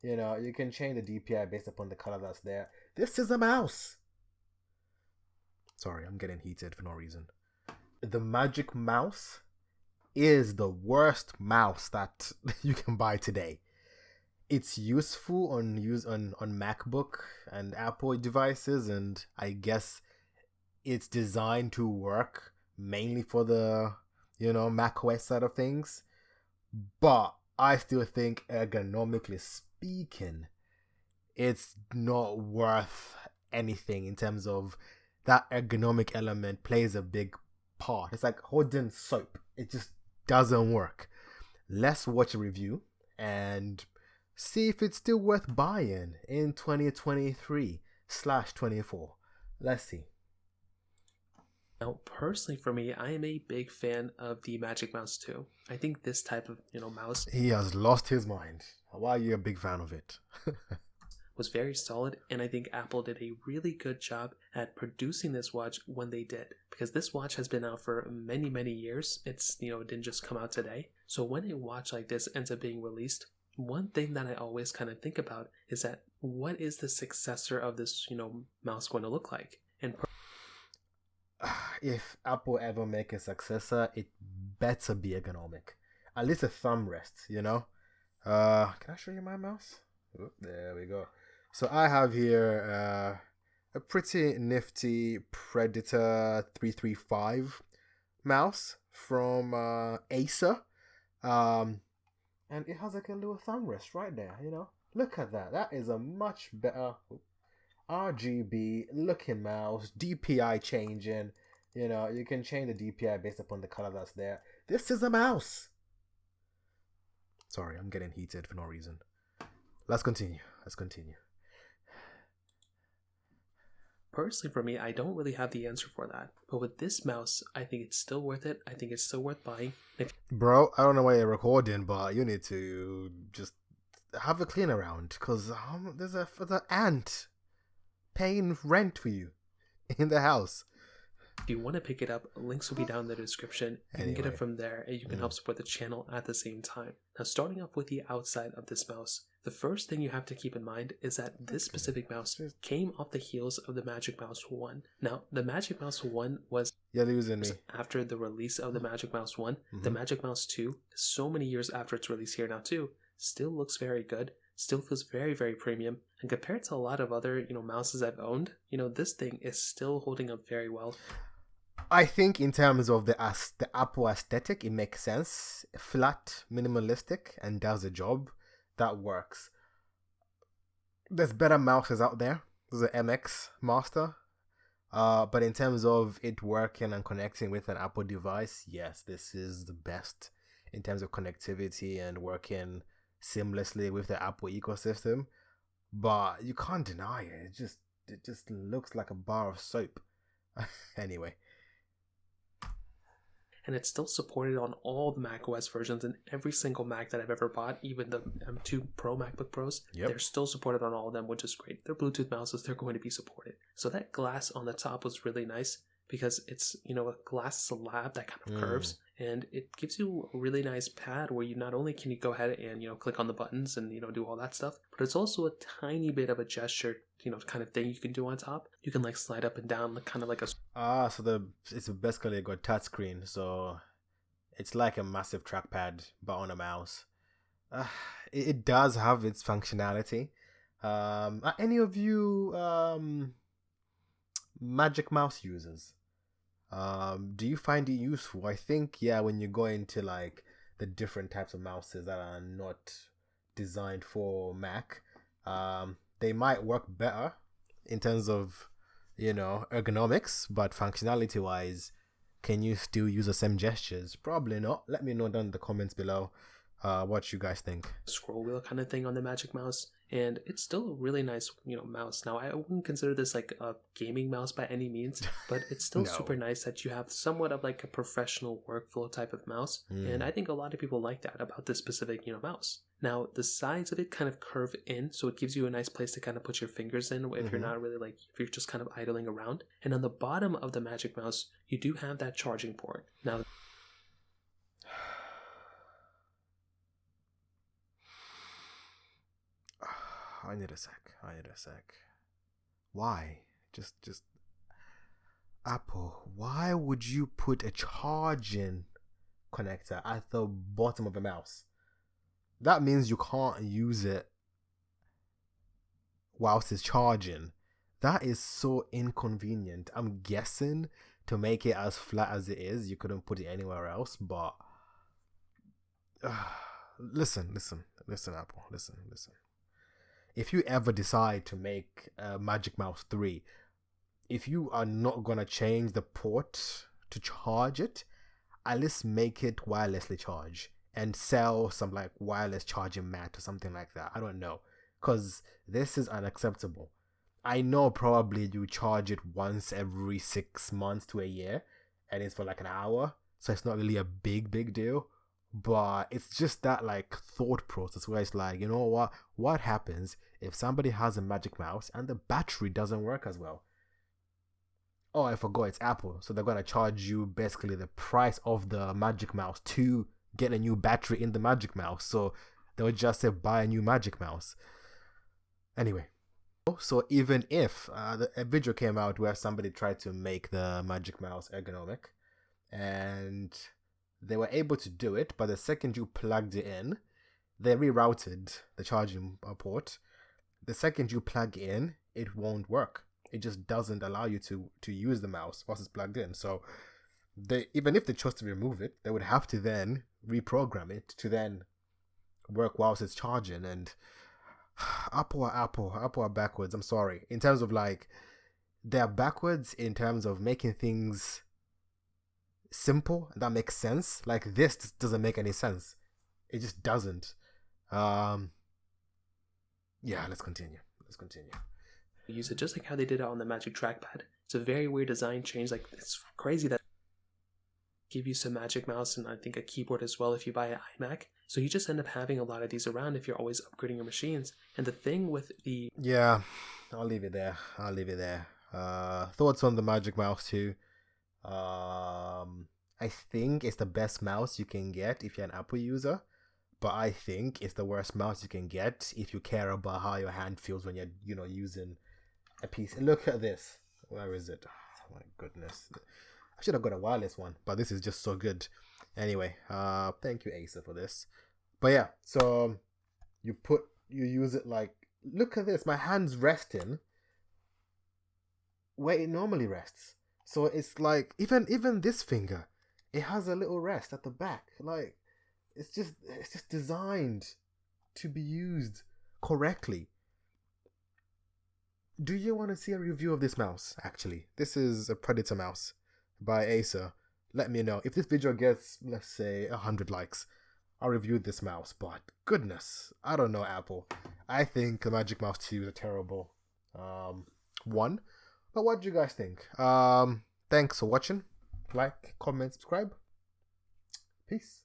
You know, you can change the DPI based upon the color that's there. This is a mouse. Sorry, I'm getting heated for no reason. The Magic Mouse is the worst mouse that you can buy today. It's useful on MacBook and Apple devices, and I guess it's designed to work mainly for the Mac OS side of things. But I still think, ergonomically speaking, it's not worth anything in terms of that ergonomic element plays a big part. It's like holding soap. It just doesn't work. Let's watch a review and see if it's still worth buying in 2023/24. Let's see. Now, personally for me, I am a big fan of the Magic Mouse 2. I think this type of, mouse He has lost his mind. Why are you a big fan of it? was very solid, and I think Apple did a really good job at producing this watch when they did, because this watch has been out for many, many years. It didn't just come out today. So when a watch like this ends up being released, one thing that I always kind of think about is that what is the successor of this, mouse going to look like? And if Apple ever make a successor, it better be ergonomic. At least a thumb rest, Can I show you my mouse? Oh, there we go. So I have here a pretty nifty Predator 335 mouse from Acer. And it has like a little thumb rest right there, Look at that. That is a much better RGB looking mouse, DPI changing. You can change the DPI based upon the color that's there. This is a mouse. Sorry, I'm getting heated for no reason. Let's continue. Personally for me, I don't really have the answer for that. But with this mouse, I think it's still worth it. I think it's still worth buying. Bro, I don't know why you're recording, but you need to just have a clean around, because there's an ant paying rent for you in the house. If you want to pick it up, links will be down in the description. You can get it from there, and you can help support the channel at the same time. Now, starting off with the outside of this mouse, the first thing you have to keep in mind is that this specific mouse came off the heels of the Magic Mouse 1. Now, the Magic Mouse 1 was after the release of the Magic Mouse 1. The Magic Mouse 2, so many years after its release here now too, still looks very good, still feels very, very premium, and compared to a lot of other, mouses I've owned, this thing is still holding up very well. I think in terms of the Apple aesthetic, it makes sense. Flat, minimalistic, and does the job. That works. There's better mouses out there. There's an MX Master. But in terms of it working and connecting with an Apple device, yes, this is the best in terms of connectivity and working seamlessly with the Apple ecosystem. But you can't deny it. It just looks like a bar of soap. Anyway. And it's still supported on all the macOS versions and every single Mac that I've ever bought, even the M2 Pro MacBook Pros. They're still supported on all of them, which is great. They're Bluetooth mouses, they're going to be supported. So that glass on the top was really nice because it's, a glass slab that kind of curves, and it gives you a really nice pad where you not only can you go ahead and, click on the buttons and, do all that stuff, but it's also a tiny bit of a gesture, kind of thing you can do on top. You can slide up and down, kind of like a... so it's basically got touch screen, so it's like a massive trackpad, but on a mouse. It does have its functionality. Are any of you Magic Mouse users? Do you find it useful? I think, when you go into the different types of mouses that are not designed for Mac, they might work better in terms of, ergonomics, but functionality wise, can you still use the same gestures? Probably not. Let me know down in the comments below what you guys think. Scroll wheel kind of thing on the Magic Mouse, and it's still a really nice, mouse. Now, I wouldn't consider this a gaming mouse by any means, but it's still super nice that you have somewhat of a professional workflow type of mouse, and I think a lot of people like that about this specific, mouse. Now, the sides of it kind of curve in, so it gives you a nice place to kind of put your fingers in if you're not really if you're just kind of idling around. And on the bottom of the Magic Mouse, you do have that charging port. Now, I need a sec. Why? Just Apple, why would you put a charging connector at the bottom of a mouse? That means you can't use it whilst it's charging. That is so inconvenient. I'm guessing to make it as flat as it is, you couldn't put it anywhere else, but listen, Apple, listen. If you ever decide to make a Magic Mouse 3, if you are not gonna change the port to charge it, at least make it wirelessly charge and sell some like wireless charging mat or something like that. I don't know, because this is unacceptable. I know probably you charge it once every 6 months to a year, and it's for like an hour, so it's not really a big deal. But it's just that like thought process where it's like, you know what happens if somebody has a Magic Mouse and the battery doesn't work as well? Oh, I forgot, it's Apple, so they're gonna charge you basically the price of the Magic Mouse to get a new battery in the Magic Mouse. So they'll just say buy a new Magic Mouse. Anyway, so even if a video came out where somebody tried to make the Magic Mouse ergonomic, and they were able to do it, but the second you plugged it in, they rerouted the charging port. The second you plug in, it won't work. It just doesn't allow you to use the mouse once it's plugged in. So they, even if they chose to remove it, they would have to then reprogram it to then work whilst it's charging. And Apple are backwards. I'm sorry. In terms of like, they're backwards in terms of making things simple that makes sense. Like this just doesn't make any sense. It just doesn't. Yeah, let's continue. Use it just like how they did it on the Magic Trackpad. It's a very weird design change. Like, it's crazy that give you some Magic Mouse and I think a keyboard as well if you buy an iMac. So you just end up having a lot of these around if you're always upgrading your machines. And the thing with the... Yeah, I'll leave it there. Thoughts on the Magic Mouse 2? I think it's the best mouse you can get if you're an Apple user. But I think it's the worst mouse you can get if you care about how your hand feels when you're, using a piece. Look at this. Where is it? Oh my goodness. I should have got a wireless one, but this is just so good. Anyway, thank you, Acer, for this. But yeah, so you use it like, look at this. My hand's resting where it normally rests. So it's like, even this finger, it has a little rest at the back. Like, it's just designed to be used correctly. Do you want to see a review of this mouse? Actually, this is a Predator mouse by Acer. Let me know if this video gets, let's say, 100 likes. I'll review this mouse. But goodness, I don't know, Apple. I think the Magic Mouse 2 is a terrible one. But what do you guys think? Thanks for watching. Like, comment, subscribe. Peace.